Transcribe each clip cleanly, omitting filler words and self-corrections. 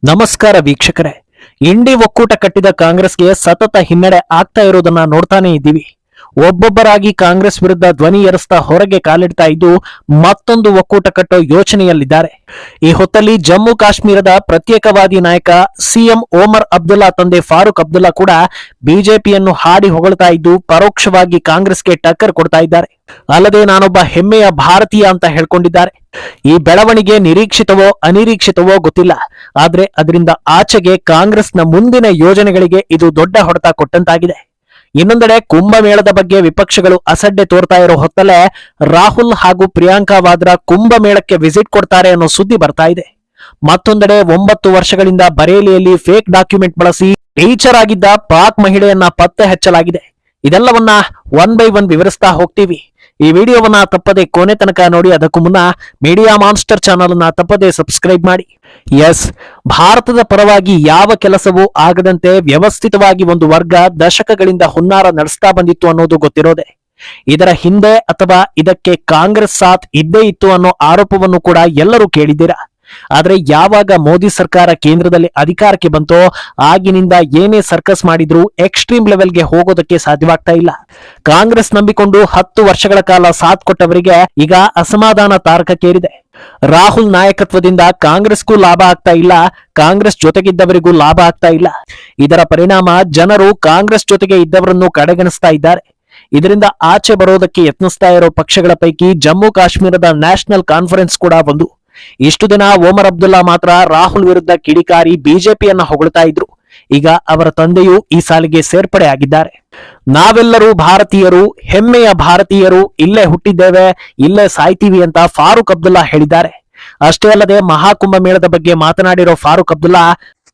ನಮಸ್ಕಾರ ವೀಕ್ಷಕರೇ. ಇಂಡಿ ಒಕ್ಕೂಟ ಕಟ್ಟಿದ ಕಾಂಗ್ರೆಸ್ಗೆ ಸತತ ಹಿನ್ನಡೆ ಆಗ್ತಾ ಇರೋದನ್ನ ನೋಡ್ತಾನೆ ಇದ್ದೀವಿ. ಒಬ್ಬೊಬ್ಬರಾಗಿ ಕಾಂಗ್ರೆಸ್ ವಿರುದ್ಧ ಧ್ವನಿ ಏರಿಸ್ತಾ ಹೊರಗೆ ಕಾಲಿಡ್ತಾ ಇದ್ದು ಮತ್ತೊಂದು ಒಕ್ಕೂಟ ಕಟ್ಟೋ ಯೋಚನೆಯಲ್ಲಿದ್ದಾರೆ. ಈ ಹೊತ್ತಲ್ಲಿ ಜಮ್ಮು ಕಾಶ್ಮೀರದ ಪ್ರತ್ಯೇಕವಾದಿ ನಾಯಕ ಸಿಎಂ ಒಮರ್ ಅಬ್ದುಲ್ಲಾ ತಂದೆ ಫಾರೂಕ್ ಅಬ್ದುಲ್ಲಾ ಕೂಡ ಬಿಜೆಪಿಯನ್ನು ಹಾಡಿ ಹೊಗಳ್ತಾ ಇದ್ದು ಪರೋಕ್ಷವಾಗಿ ಕಾಂಗ್ರೆಸ್ಗೆ ಟಕ್ಕರ್ ಕೊಡ್ತಾ ಇದ್ದಾರೆ. ಅಲ್ಲದೆ ನಾನೊಬ್ಬ ಹೆಮ್ಮೆಯ ಭಾರತೀಯ ಅಂತ ಹೇಳ್ಕೊಂಡಿದ್ದಾರೆ. ಈ ಬೆಳವಣಿಗೆ ನಿರೀಕ್ಷಿತವೋ ಅನಿರೀಕ್ಷಿತವೋ ಗೊತ್ತಿಲ್ಲ, ಆದ್ರೆ ಅದರಿಂದ ಆಚೆಗೆ ಕಾಂಗ್ರೆಸ್ನ ಮುಂದಿನ ಯೋಜನೆಗಳಿಗೆ ಇದು ದೊಡ್ಡ ಹೊಡೆತ ಕೊಟ್ಟಂತಾಗಿದೆ. ಇನ್ನೊಂದೆಡೆ ಕುಂಭಮೇಳದ ಬಗ್ಗೆ ವಿಪಕ್ಷಗಳು ಅಸಡ್ಡೆ ತೋರ್ತಾ ಇರೋ ಹೊತ್ತಲ್ಲೇ ರಾಹುಲ್ ಹಾಗೂ ಪ್ರಿಯಾಂಕಾ ವಾದ್ರಾ ಕುಂಭಮೇಳಕ್ಕೆ ವಿಸಿಟ್ ಕೊಡ್ತಾರೆ ಅನ್ನೋ ಸುದ್ದಿ ಬರ್ತಾ ಇದೆ. ಮತ್ತೊಂದೆಡೆ 9 ವರ್ಷಗಳಿಂದ ಬರೇಲಿಯಲ್ಲಿ ಫೇಕ್ ಡಾಕ್ಯುಮೆಂಟ್ ಬಳಸಿ ಟೀಚರ್ ಆಗಿದ್ದ ಪಾಕ್ ಮಹಿಳೆಯನ್ನ ಪತ್ತೆ ಹಚ್ಚಲಾಗಿದೆ. ಇದೆಲ್ಲವನ್ನ ಒನ್ ಬೈ ಒನ್ ವಿವರಿಸ್ತಾ ಹೋಗ್ತೀವಿ. ಈ ವಿಡಿಯೋವನ್ನ ತಪ್ಪದೆ ಕೊನೆ ತನಕ ನೋಡಿ. ಅದಕ್ಕೂ ಮುನ್ನ ಮೀಡಿಯಾ ಮಾನ್ಸ್ಟರ್ ಚಾನಲ್ ಅನ್ನ ತಪ್ಪದೆ ಸಬ್ಸ್ಕ್ರೈಬ್ ಮಾಡಿ. ಭಾರತದ ಪರವಾಗಿ ಯಾವ ಕೆಲಸವೂ ಆಗದಂತೆ ವ್ಯವಸ್ಥಿತವಾಗಿ ಒಂದು ವರ್ಗ ದಶಕಗಳಿಂದ ಹುನ್ನಾರ ನಡೆಸ್ತಾ ಬಂದಿತ್ತು ಅನ್ನೋದು ಗೊತ್ತಿರೋದೆ. ಇದರ ಹಿಂದೆ ಅಥವಾ ಇದಕ್ಕೆ ಕಾಂಗ್ರೆಸ್ ಸಾಥ್ ಇದ್ದೇ ಇತ್ತು ಅನ್ನೋ ಆರೋಪವನ್ನು ಕೂಡ ಎಲ್ಲರೂ ಕೇಳಿದ್ದೀರಾ. ಆದ್ರೆ ಯಾವಾಗ ಮೋದಿ ಸರ್ಕಾರ ಕೇಂದ್ರದಲ್ಲಿ ಅಧಿಕಾರಕ್ಕೆ ಬಂತೋ ಆಗಿನಿಂದ ಏನೇ ಸರ್ಕಸ್ ಮಾಡಿದ್ರೂ ಎಕ್ಸ್ಟ್ರೀಮ್ ಲೆವೆಲ್ಗೆ ಹೋಗೋದಕ್ಕೆ ಸಾಧ್ಯವಾಗ್ತಾ ಇಲ್ಲ. ಕಾಂಗ್ರೆಸ್ ನಂಬಿಕೊಂಡು 10 ವರ್ಷಗಳ ಕಾಲ ಸಾಥ್ ಕೊಟ್ಟವರಿಗೆ ಈಗ ಅಸಮಾಧಾನ ತಾರಕಕ್ಕೇರಿದೆ. ರಾಹುಲ್ ನಾಯಕತ್ವದಿಂದ ಕಾಂಗ್ರೆಸ್ಗೂ ಲಾಭ ಆಗ್ತಾ ಇಲ್ಲ, ಕಾಂಗ್ರೆಸ್ ಜೊತೆಗಿದ್ದವರಿಗೂ ಲಾಭ ಆಗ್ತಾ ಇಲ್ಲ. ಇದರ ಪರಿಣಾಮ ಜನರು ಕಾಂಗ್ರೆಸ್ ಜೊತೆಗೆ ಇದ್ದವರನ್ನು ಕಡೆಗಣಿಸ್ತಾ ಇದ್ದಾರೆ. ಇದರಿಂದ ಆಚೆ ಬರೋದಕ್ಕೆ ಯತ್ನಿಸ್ತಾ ಇರೋ ಪಕ್ಷಗಳ ಪೈಕಿ ಜಮ್ಮು ಕಾಶ್ಮೀರದ ನ್ಯಾಷನಲ್ ಕಾನ್ಫರೆನ್ಸ್ ಕೂಡ ಒಂದು. ಇಷ್ಟು ದಿನ ಒಮರ್ ಅಬ್ದುಲ್ಲಾ ಮಾತ್ರ ರಾಹುಲ್ ವಿರುದ್ಧ ಕಿಡಿಕಾರಿ ಬಿಜೆಪಿಯನ್ನ ಹೊಗಳ್ತಾ ಇದ್ರು. ಈಗ ಅವರ ತಂದೆಯೂ ಈ ಸಾಲಿಗೆ ಸೇರ್ಪಡೆ ಆಗಿದ್ದಾರೆ. ನಾವೆಲ್ಲರೂ ಭಾರತೀಯರು, ಹೆಮ್ಮೆಯ ಭಾರತೀಯರು, ಇಲ್ಲೇ ಹುಟ್ಟಿದ್ದೇವೆ, ಇಲ್ಲೇ ಸಾಯ್ತೀವಿ ಅಂತ ಫಾರೂಕ್ ಅಬ್ದುಲ್ಲಾ ಹೇಳಿದ್ದಾರೆ. ಅಷ್ಟೇ ಅಲ್ಲದೆ ಮಹಾಕುಂಭಮೇಳದ ಬಗ್ಗೆ ಮಾತನಾಡಿರೋ ಫಾರೂಕ್ ಅಬ್ದುಲ್ಲಾ,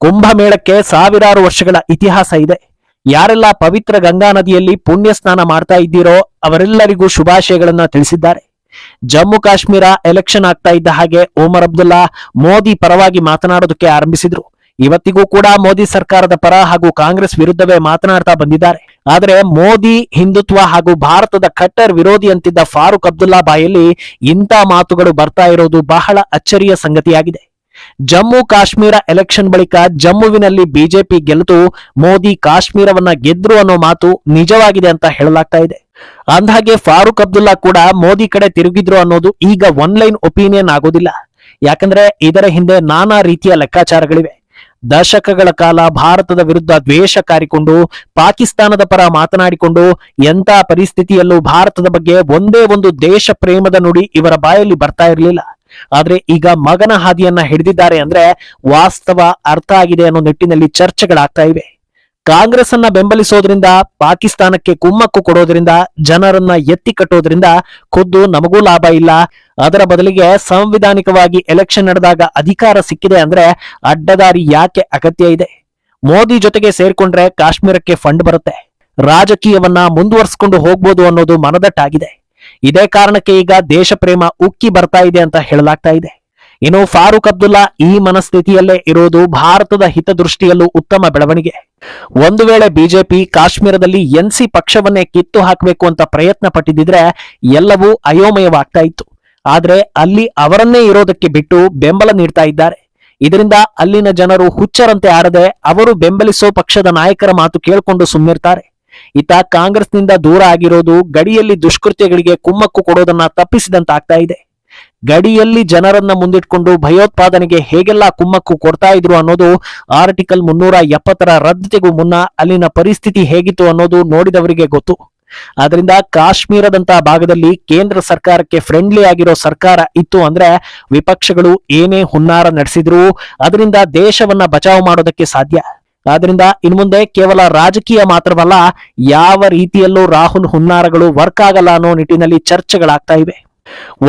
ಕುಂಭಮೇಳಕ್ಕೆ ಸಾವಿರಾರು ವರ್ಷಗಳ ಇತಿಹಾಸ ಇದೆ. ಯಾರೆಲ್ಲ ಪವಿತ್ರ ಗಂಗಾ ನದಿಯಲ್ಲಿ ಪುಣ್ಯ ಸ್ನಾನ ಮಾಡ್ತಾ ಇದ್ದೀರೋ ಅವರೆಲ್ಲರಿಗೂ ಶುಭಾಶಯಗಳನ್ನ ತಿಳಿಸಿದ್ದಾರೆ. ಜಮ್ಮು ಕಾಶ್ಮೀರ ಎಲೆಕ್ಷನ್ ಆಗ್ತಾ ಇದ್ದ ಹಾಗೆ ಒಮರ್ ಅಬ್ದುಲ್ಲಾ ಮೋದಿ ಪರವಾಗಿ ಮಾತನಾಡೋದಕ್ಕೆ ಆರಂಭಿಸಿದ್ರು. ಇವತ್ತಿಗೂ ಕೂಡ ಮೋದಿ ಸರ್ಕಾರದ ಪರ ಹಾಗೂ ಕಾಂಗ್ರೆಸ್ ವಿರುದ್ಧವೇ ಮಾತನಾಡ್ತಾ ಬಂದಿದ್ದಾರೆ. ಆದ್ರೆ ಮೋದಿ ಹಿಂದುತ್ವ ಹಾಗೂ ಭಾರತದ ಕಟ್ಟರ್ ವಿರೋಧಿ ಅಂತಿದ್ದ ಫಾರೂಕ್ ಅಬ್ದುಲ್ಲಾ ಬಾಯಲ್ಲಿ ಇಂಥ ಮಾತುಗಳು ಬರ್ತಾ ಇರೋದು ಬಹಳ ಅಚ್ಚರಿಯ ಸಂಗತಿಯಾಗಿದೆ. ಜಮ್ಮು ಕಾಶ್ಮೀರ ಎಲೆಕ್ಷನ್ ಬಳಿಕ ಜಮ್ಮುವಿನಲ್ಲಿ ಬಿಜೆಪಿ ಗೆಲ್ಲಿತು, ಮೋದಿ ಕಾಶ್ಮೀರವನ್ನ ಗೆದ್ರು ಅನ್ನೋ ಮಾತು ನಿಜವಾಗಿದೆ ಅಂತ ಹೇಳಲಾಗ್ತಾ ಇದೆ. ಅಂದಹಾಗೆ ಫಾರೂಕ್ ಅಬ್ದುಲ್ಲಾ ಕೂಡ ಮೋದಿ ಕಡೆ ತಿರುಗಿದ್ರು ಅನ್ನೋದು ಈಗ ಒನ್ಲೈನ್ ಒಪಿನಿಯನ್ ಆಗೋದಿಲ್ಲ. ಯಾಕಂದ್ರೆ ಇದರ ಹಿಂದೆ ನಾನಾ ರೀತಿಯ ಲೆಕ್ಕಾಚಾರಗಳಿವೆ. ದಶಕಗಳ ಕಾಲ ಭಾರತದ ವಿರುದ್ಧ ದ್ವೇಷ ಕಾರಿಕೊಂಡು ಪಾಕಿಸ್ತಾನದ ಪರ ಮಾತನಾಡಿಕೊಂಡು ಎಂಥ ಪರಿಸ್ಥಿತಿಯಲ್ಲೂ ಭಾರತದ ಬಗ್ಗೆ ಒಂದೇ ಒಂದು ದೇಶ ಪ್ರೇಮದ ನುಡಿ ಇವರ ಬಾಯಲ್ಲಿ ಬರ್ತಾ ಇರಲಿಲ್ಲ. ಆದ್ರೆ ಈಗ ಮಗನ ಹಾದಿಯನ್ನ ಹಿಡಿದಿದ್ದಾರೆ ಅಂದ್ರೆ ವಾಸ್ತವ ಅರ್ಥ ಆಗಿದೆ ಅನ್ನೋ ನಿಟ್ಟಿನಲ್ಲಿ ಚರ್ಚೆಗಳಾಗ್ತಾ ಇವೆ. ಕಾಂಗ್ರೆಸ್ ಅನ್ನ ಬೆಂಬಲಿಸೋದ್ರಿಂದ, ಪಾಕಿಸ್ತಾನಕ್ಕೆ ಕುಮ್ಮಕ್ಕು ಕೊಡೋದ್ರಿಂದ, ಜನರನ್ನ ಎತ್ತಿ ಕಟ್ಟೋದ್ರಿಂದ ಖುದ್ದು ನಮಗೂ ಲಾಭ ಇಲ್ಲ. ಅದರ ಬದಲಿಗೆ ಸಂವಿಧಾನಿಕವಾಗಿ ಎಲೆಕ್ಷನ್ ನಡೆದಾಗ ಅಧಿಕಾರ ಸಿಕ್ಕಿದೆ ಅಂದ್ರೆ ಅಡ್ಡದಾರಿ ಯಾಕೆ ಅಗತ್ಯ ಇದೆ? ಮೋದಿ ಜೊತೆಗೆ ಸೇರ್ಕೊಂಡ್ರೆ ಕಾಶ್ಮೀರಕ್ಕೆ ಫಂಡ್ ಬರುತ್ತೆ, ರಾಜಕೀಯವನ್ನ ಮುಂದುವರ್ಸ್ಕೊಂಡು ಹೋಗ್ಬೋದು ಅನ್ನೋದು ಮನದಟ್ಟಾಗಿದೆ. ಇದೇ ಕಾರಣಕ್ಕೆ ಈಗ ದೇಶ ಪ್ರೇಮ ಉಕ್ಕಿ ಬರ್ತಾ ಇದೆ ಅಂತ ಹೇಳಲಾಗ್ತಾ ಇದೆ. ಇನ್ನು ಫಾರೂಕ್ ಅಬ್ದುಲ್ಲಾ ಈ ಮನಸ್ಥಿತಿಯಲ್ಲೇ ಇರೋದು ಭಾರತದ ಹಿತದೃಷ್ಟಿಯಲ್ಲೂ ಉತ್ತಮ ಬೆಳವಣಿಗೆ. ಒಂದು ವೇಳೆ ಬಿಜೆಪಿ ಕಾಶ್ಮೀರದಲ್ಲಿ ಎನ್ಸಿ ಪಕ್ಷವನ್ನೇ ಕಿತ್ತು ಹಾಕಬೇಕು ಅಂತ ಪ್ರಯತ್ನ ಪಟ್ಟಿದ್ರೆ ಎಲ್ಲವೂ ಅಯೋಮಯವಾಗ್ತಾ ಇತ್ತು. ಆದ್ರೆ ಅಲ್ಲಿ ಅವರನ್ನೇ ಇರೋದಕ್ಕೆ ಬಿಟ್ಟು ಬೆಂಬಲ ನೀಡ್ತಾ ಇದ್ದಾರೆ. ಇದರಿಂದ ಅಲ್ಲಿನ ಜನರು ಹುಚ್ಚರಂತೆ ಆಡದೆ ಅವರು ಬೆಂಬಲಿಸೋ ಪಕ್ಷದ ನಾಯಕರ ಮಾತು ಕೇಳ್ಕೊಂಡು ಸುಮ್ಮಿರ್ತಾರೆ. ಇತ್ತ ಕಾಂಗ್ರೆಸ್ನಿಂದ ದೂರ ಆಗಿರೋದು ಗಡಿಯಲ್ಲಿ ದುಷ್ಕೃತ್ಯಗಳಿಗೆ ಕುಮ್ಮಕ್ಕು ಕೊಡೋದನ್ನ ತಪ್ಪಿಸಿದಂತಾಗ್ತಾ ಇದೆ. ಗಡಿಯಲ್ಲಿ ಜನರನ್ನ ಮುಂದಿಟ್ಕೊಂಡು ಭಯೋತ್ಪಾದನೆಗೆ ಹೇಗೆಲ್ಲ ಕುಮ್ಮಕ್ಕು ಕೊಡ್ತಾ ಇದ್ರು ಅನ್ನೋದು ಆರ್ಟಿಕಲ್ 370 ರದ್ದತಿಗೂ ಮುನ್ನ ಅಲ್ಲಿನ ಪರಿಸ್ಥಿತಿ ಹೇಗಿತ್ತು ಅನ್ನೋದು ನೋಡಿದವರಿಗೆ ಗೊತ್ತು. ಆದ್ರಿಂದ ಕಾಶ್ಮೀರದಂತಹ ಭಾಗದಲ್ಲಿ ಕೇಂದ್ರ ಸರ್ಕಾರಕ್ಕೆ ಫ್ರೆಂಡ್ಲಿ ಆಗಿರೋ ಸರ್ಕಾರ ಇತ್ತು ಅಂದ್ರೆ ವಿಪಕ್ಷಗಳು ಏನೇ ಹುನ್ನಾರ ನಡೆಸಿದ್ರು ಅದರಿಂದ ದೇಶವನ್ನ ಬಚಾವ್ ಮಾಡೋದಕ್ಕೆ ಸಾಧ್ಯ. ಆದ್ರಿಂದ ಇನ್ಮುಂದೆ ಕೇವಲ ರಾಜಕೀಯ ಮಾತ್ರವಲ್ಲ, ಯಾವ ರೀತಿಯಲ್ಲೂ ರಾಹುಲ್ ಹುನ್ನಾರಗಳು ವರ್ಕ್ ಆಗಲ್ಲ ಅನ್ನೋ ನಿಟ್ಟಿನಲ್ಲಿ ಚರ್ಚೆಗಳಾಗ್ತಾ ಇವೆ.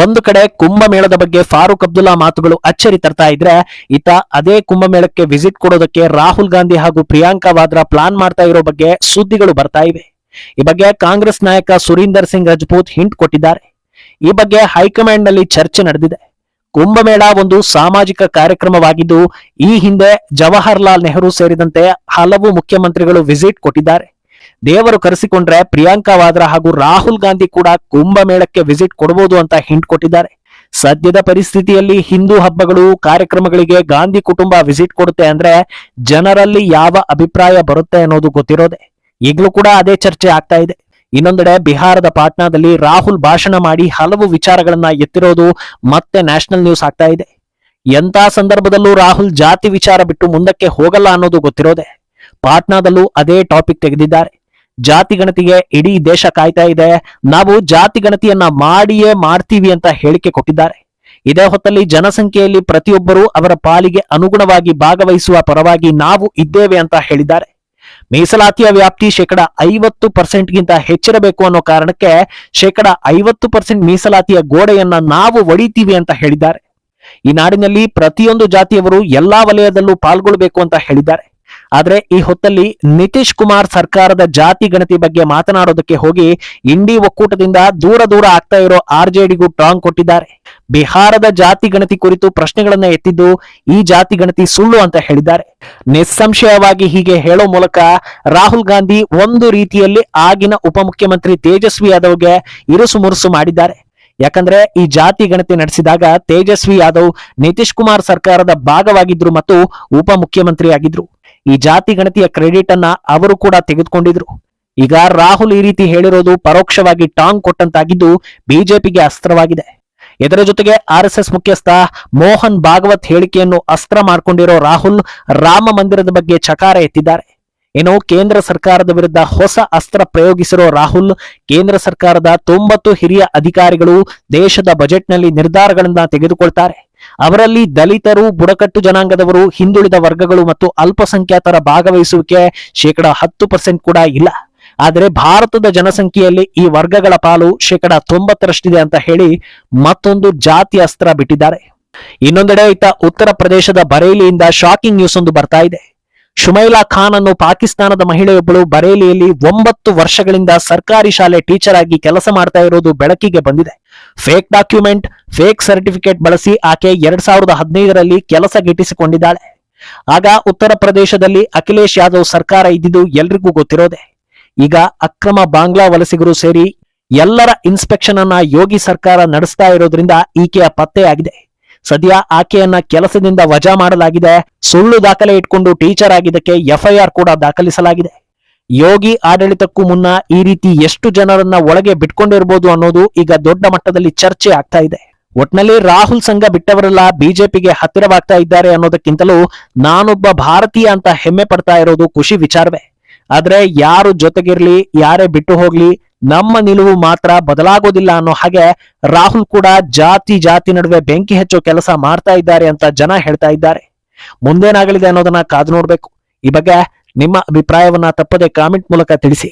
ಒಂದು ಕಡೆ ಕುಂಭಮೇಳದ ಬಗ್ಗೆ ಫಾರೂಕ್ ಅಬ್ದುಲ್ಲಾ ಮಾತುಗಳು ಅಚ್ಚರಿ ತರ್ತಾ ಇದ್ರೆ, ಇತ್ತ ಅದೇ ಕುಂಭಮೇಳಕ್ಕೆ ವಿಸಿಟ್ ಕೊಡೋದಕ್ಕೆ ರಾಹುಲ್ ಗಾಂಧಿ ಹಾಗೂ ಪ್ರಿಯಾಂಕಾ ವಾದ್ರಾ ಪ್ಲಾನ್ ಮಾಡ್ತಾ ಇರೋ ಬಗ್ಗೆ ಸುದ್ದಿಗಳು ಬರ್ತಾ ಇವೆ. ಈ ಬಗ್ಗೆ ಕಾಂಗ್ರೆಸ್ ನಾಯಕ ಸುರೀಂದರ್ ಸಿಂಗ್ ರಜಪೂತ್ ಹಿಂಟ್ ಕೊಟ್ಟಿದ್ದಾರೆ. ಈ ಬಗ್ಗೆ ಹೈಕಮಾಂಡ್ ನಲ್ಲಿ ಚರ್ಚೆ ನಡೆದಿದೆ. ಕುಂಭಮೇಳ ಒಂದು ಸಾಮಾಜಿಕ ಕಾರ್ಯಕ್ರಮವಾಗಿದ್ದು ಈ ಹಿಂದೆ ಜವಾಹರ್ಲಾಲ್ ನೆಹರು ಸೇರಿದಂತೆ ಹಲವು ಮುಖ್ಯಮಂತ್ರಿಗಳು ವಿಸಿಟ್ ಕೊಟ್ಟಿದ್ದಾರೆ. ದೇವರು ಕರೆಸಿಕೊಂಡ್ರೆ ಪ್ರಿಯಾಂಕಾ ವಾದ್ರಾ ಹಾಗೂ ರಾಹುಲ್ ಗಾಂಧಿ ಕೂಡ ಕುಂಭಮೇಳಕ್ಕೆ ವಿಸಿಟ್ ಕೊಡಬಹುದು ಅಂತ ಹಿಂಟ್ ಕೊಟ್ಟಿದ್ದಾರೆ. ಸದ್ಯದ ಪರಿಸ್ಥಿತಿಯಲ್ಲಿ ಹಿಂದೂ ಹಬ್ಬಗಳು ಕಾರ್ಯಕ್ರಮಗಳಿಗೆ ಗಾಂಧಿ ಕುಟುಂಬ ವಿಸಿಟ್ ಕೊಡುತ್ತೆ ಅಂದ್ರೆ ಜನರಲ್ಲಿ ಯಾವ ಅಭಿಪ್ರಾಯ ಬರುತ್ತೆ ಅನ್ನೋದು ಗೊತ್ತಿರೋದೆ. ಈಗಲೂ ಕೂಡ ಅದೇ ಚರ್ಚೆ ಆಗ್ತಾ ಇದೆ. ಇನ್ನೊಂದೆಡೆ ಬಿಹಾರದ ಪಾಟ್ನಾದಲ್ಲಿ ರಾಹುಲ್ ಭಾಷಣ ಮಾಡಿ ಹಲವು ವಿಚಾರಗಳನ್ನ ಎತ್ತಿರೋದು ಮತ್ತೆ ನ್ಯಾಷನಲ್ ನ್ಯೂಸ್ ಆಗ್ತಾ ಇದೆ. ಎಂತ ಸಂದರ್ಭದಲ್ಲೂ ರಾಹುಲ್ ಜಾತಿ ವಿಚಾರ ಬಿಟ್ಟು ಮುಂದಕ್ಕೆ ಹೋಗಲ್ಲ ಅನ್ನೋದು ಗೊತ್ತಿರೋದೆ. ಪಾಟ್ನಾದಲ್ಲೂ ಅದೇ ಟಾಪಿಕ್ ತೆಗೆದಿದ್ದಾರೆ. ಜಾತಿ ಗಣತಿಗೆ ಇಡೀ ದೇಶ ಕಾಯ್ತಾ ಇದೆ, ನಾವು ಜಾತಿ ಗಣತಿಯನ್ನ ಮಾಡಿಯೇ ಮಾಡ್ತೀವಿ ಅಂತ ಹೇಳಿಕೆ ಕೊಟ್ಟಿದ್ದಾರೆ. ಇದೇ ಹೊತ್ತಲ್ಲಿ ಜನಸಂಖ್ಯೆಯಲ್ಲಿ ಪ್ರತಿಯೊಬ್ಬರೂ ಅವರ ಪಾಲಿಗೆ ಅನುಗುಣವಾಗಿ ಭಾಗವಹಿಸುವ ಪರವಾಗಿ ನಾವು ಇದ್ದೇವೆ ಅಂತ ಹೇಳಿದ್ದಾರೆ. ಮೀಸಲಾತಿಯ ವ್ಯಾಪ್ತಿ 50% ಹೆಚ್ಚಿರಬೇಕು ಅನ್ನೋ ಕಾರಣಕ್ಕೆ 50% ಮೀಸಲಾತಿಯ ಗೋಡೆಯನ್ನ ನಾವು ಒಡಿತೀವಿ ಅಂತ ಹೇಳಿದ್ದಾರೆ. ಈ ನಾಡಿನಲ್ಲಿ ಪ್ರತಿಯೊಂದು ಜಾತಿಯವರು ಎಲ್ಲಾ ವಲಯದಲ್ಲೂ ಪಾಲ್ಗೊಳ್ಳಬೇಕು ಅಂತ ಹೇಳಿದ್ದಾರೆ. ಆದ್ರೆ ಈ ಹೊತ್ತಲ್ಲಿ ನಿತೀಶ್ ಕುಮಾರ್ ಸರ್ಕಾರದ ಜಾತಿ ಗಣತಿ ಬಗ್ಗೆ ಮಾತನಾಡೋದಕ್ಕೆ ಹೋಗಿ ಇಂಡಿ ಒಕ್ಕೂಟದಿಂದ ದೂರ ಆಗ್ತಾ ಇರೋ ಆರ್ಜೆಡಿಗೂ ಟಾಂಗ್ ಕೊಟ್ಟಿದ್ದಾರೆ. ಬಿಹಾರದ ಜಾತಿ ಗಣತಿ ಕುರಿತು ಪ್ರಶ್ನೆಗಳನ್ನ ಎತ್ತಿದ್ದು ಈ ಜಾತಿ ಗಣತಿ ಸುಳ್ಳು ಅಂತ ಹೇಳಿದ್ದಾರೆ. ನಿಸ್ಸಂಶಯವಾಗಿ ಹೀಗೆ ಹೇಳೋ ಮೂಲಕ ರಾಹುಲ್ ಗಾಂಧಿ ಒಂದು ರೀತಿಯಲ್ಲಿ ಆಗಿನ ಉಪಮುಖ್ಯಮಂತ್ರಿ ತೇಜಸ್ವಿ ಯಾದವ್ಗೆ ಇರುಸು ಮುರುಸು ಮಾಡಿದ್ದಾರೆ. ಯಾಕಂದ್ರೆ ಈ ಜಾತಿ ಗಣತಿ ನಡೆಸಿದಾಗ ತೇಜಸ್ವಿ ಯಾದವ್ ನಿತೀಶ್ ಕುಮಾರ್ ಸರ್ಕಾರದ ಭಾಗವಾಗಿದ್ರು ಮತ್ತು ಉಪಮುಖ್ಯಮಂತ್ರಿ ಆಗಿದ್ರು. ಈ ಜಾತಿ ಗಣತಿಯ ಕ್ರೆಡಿಟ್ ಅನ್ನ ಅವರು ಕೂಡ ತೆಗೆದುಕೊಂಡಿದ್ರು. ಈಗ ರಾಹುಲ್ ಈ ರೀತಿ ಹೇಳಿರೋದು ಪರೋಕ್ಷವಾಗಿ ಟಾಂಗ್ ಕೊಟ್ಟಂತಾಗಿದ್ದು ಬಿಜೆಪಿಗೆ ಅಸ್ತ್ರವಾಗಿದೆ. ಇದರ ಜೊತೆಗೆ ಆರ್ಎಸ್ಎಸ್ ಮುಖ್ಯಸ್ಥ ಮೋಹನ್ ಭಾಗವತ್ ಹೇಳಿಕೆಯನ್ನು ಅಸ್ತ್ರ ಮಾಡಿಕೊಂಡಿರೋ ರಾಹುಲ್ ರಾಮ ಮಂದಿರದ ಬಗ್ಗೆ ಚಕಾರ ಎತ್ತಿದ್ದಾರೆ. ಇನ್ನು ಕೇಂದ್ರ ಸರ್ಕಾರದ ವಿರುದ್ಧ ಹೊಸ ಅಸ್ತ್ರ ಪ್ರಯೋಗಿಸಿರೋ ರಾಹುಲ್ ಕೇಂದ್ರ ಸರ್ಕಾರದ 90 ಹಿರಿಯ ಅಧಿಕಾರಿಗಳು ದೇಶದ ಬಜೆಟ್ನಲ್ಲಿ ನಿರ್ಧಾರಗಳನ್ನ ತೆಗೆದುಕೊಳ್ತಾರೆ. ಅವರಲ್ಲಿ ದಲಿತರು, ಬುಡಕಟ್ಟು ಜನಾಂಗದವರು, ಹಿಂದುಳಿದ ವರ್ಗಗಳು ಮತ್ತು ಅಲ್ಪಸಂಖ್ಯಾತರ ಭಾಗವಹಿಸುವಿಕೆ 10% ಕೂಡ ಇಲ್ಲ. ಆದರೆ ಭಾರತದ ಜನಸಂಖ್ಯೆಯಲ್ಲಿ ಈ ವರ್ಗಗಳ ಪಾಲು 90% ಅಂತ ಹೇಳಿ ಮತ್ತೊಂದು ಜಾತಿ ಅಸ್ತ್ರ ಬಿಟ್ಟಿದ್ದಾರೆ. ಇನ್ನೊಂದೆಡೆ ಉತ್ತರ ಪ್ರದೇಶದ ಬರೇಲಿಯಿಂದ ಶಾಕಿಂಗ್ ನ್ಯೂಸ್ ಒಂದು ಬರ್ತಾ ಇದೆ. ಶುಮೈಲಾ ಖಾನ್ ಅನ್ನು ಪಾಕಿಸ್ತಾನದ ಮಹಿಳೆಯೊಬ್ಬಳು ಬರೇಲಿಯಲ್ಲಿ 9 ವರ್ಷಗಳಿಂದ ಸರ್ಕಾರಿ ಶಾಲೆ ಟೀಚರ್ ಆಗಿ ಕೆಲಸ ಮಾಡ್ತಾ ಇರೋದು ಬೆಳಕಿಗೆ ಬಂದಿದೆ. ಫೇಕ್ ಡಾಕ್ಯುಮೆಂಟ್, ಫೇಕ್ ಸರ್ಟಿಫಿಕೇಟ್ ಬಳಸಿ ಆಕೆ 2015ರಲ್ಲಿ ಕೆಲಸ ಗಿಟ್ಟಿಸಿಕೊಂಡಿದ್ದಾಳೆ. ಆಗ ಉತ್ತರ ಪ್ರದೇಶದಲ್ಲಿ ಅಖಿಲೇಶ್ ಯಾದವ್ ಸರ್ಕಾರ ಇದ್ದಿದ್ದು ಎಲ್ರಿಗೂ ಗೊತ್ತಿರೋದೆ. ಈಗ ಅಕ್ರಮ ಬಾಂಗ್ಲಾ ವಲಸಿಗರು ಸೇರಿ ಎಲ್ಲರ ಇನ್ಸ್ಪೆಕ್ಷನ್ ಅನ್ನ ಯೋಗಿ ಸರ್ಕಾರ ನಡೆಸ್ತಾ ಇರೋದ್ರಿಂದ ಈಕೆಯ ಪತ್ತೆಯಾಗಿದೆ. ಸದ್ಯ ಆಕೆಯನ್ನ ಕೆಲಸದಿಂದ ವಜಾ ಮಾಡಲಾಗಿದೆ. ಸುಳ್ಳು ದಾಖಲೆ ಇಟ್ಕೊಂಡು ಟೀಚರ್ ಆಗಿದ್ದಕ್ಕೆ ಎಫ್ಐಆರ್ ಕೂಡ ದಾಖಲಿಸಲಾಗಿದೆ. ಯೋಗಿ ಆಡಳಿತಕ್ಕೂ ಮುನ್ನ ಈ ರೀತಿ ಎಷ್ಟು ಜನರನ್ನ ಒಳಗೆ ಬಿಟ್ಕೊಂಡಿರ್ಬೋದು ಅನ್ನೋದು ಈಗ ದೊಡ್ಡ ಮಟ್ಟದಲ್ಲಿ ಚರ್ಚೆ ಆಗ್ತಾ ಇದೆ. ಒಟ್ನಲ್ಲಿ ರಾಹುಲ್ ಸಂಘ ಬಿಟ್ಟವರೆಲ್ಲ ಬಿಜೆಪಿಗೆ ಹತ್ತಿರವಾಗ್ತಾ ಇದ್ದಾರೆ ಅನ್ನೋದಕ್ಕಿಂತಲೂ ನಾನೊಬ್ಬ ಭಾರತೀಯ ಅಂತ ಹೆಮ್ಮೆ ಪಡ್ತಾ ಇರೋದು ಖುಷಿ ವಿಚಾರವೇ. ಆದ್ರೆ ಯಾರು ಜೊತೆಗಿರ್ಲಿ, ಯಾರೇ ಬಿಟ್ಟು ಹೋಗ್ಲಿ, ನಮ್ಮ ನಿಲುವು ಮಾತ್ರ ಬದಲಾಗೋದಿಲ್ಲ ಅನ್ನೋ ಹಾಗೆ ರಾಹುಲ್ ಕೂಡ ಜಾತಿ ನಡುವೆ ಬೆಂಕಿ ಹಚ್ಚೋ ಕೆಲಸ ಮಾಡ್ತಾ ಇದ್ದಾರೆ ಅಂತ ಜನ ಹೇಳ್ತಾ ಇದ್ದಾರೆ. ಮುಂದೇನಾಗಲಿದೆ ಅನ್ನೋದನ್ನ ಕಾದು ನೋಡ್ಬೇಕು. ಈ ಬಗ್ಗೆ ನಿಮ್ಮ ಅಭಿಪ್ರಾಯವನ್ನ ತಪ್ಪದೆ ಕಾಮೆಂಟ್ ಮೂಲಕ ತಿಳಿಸಿ.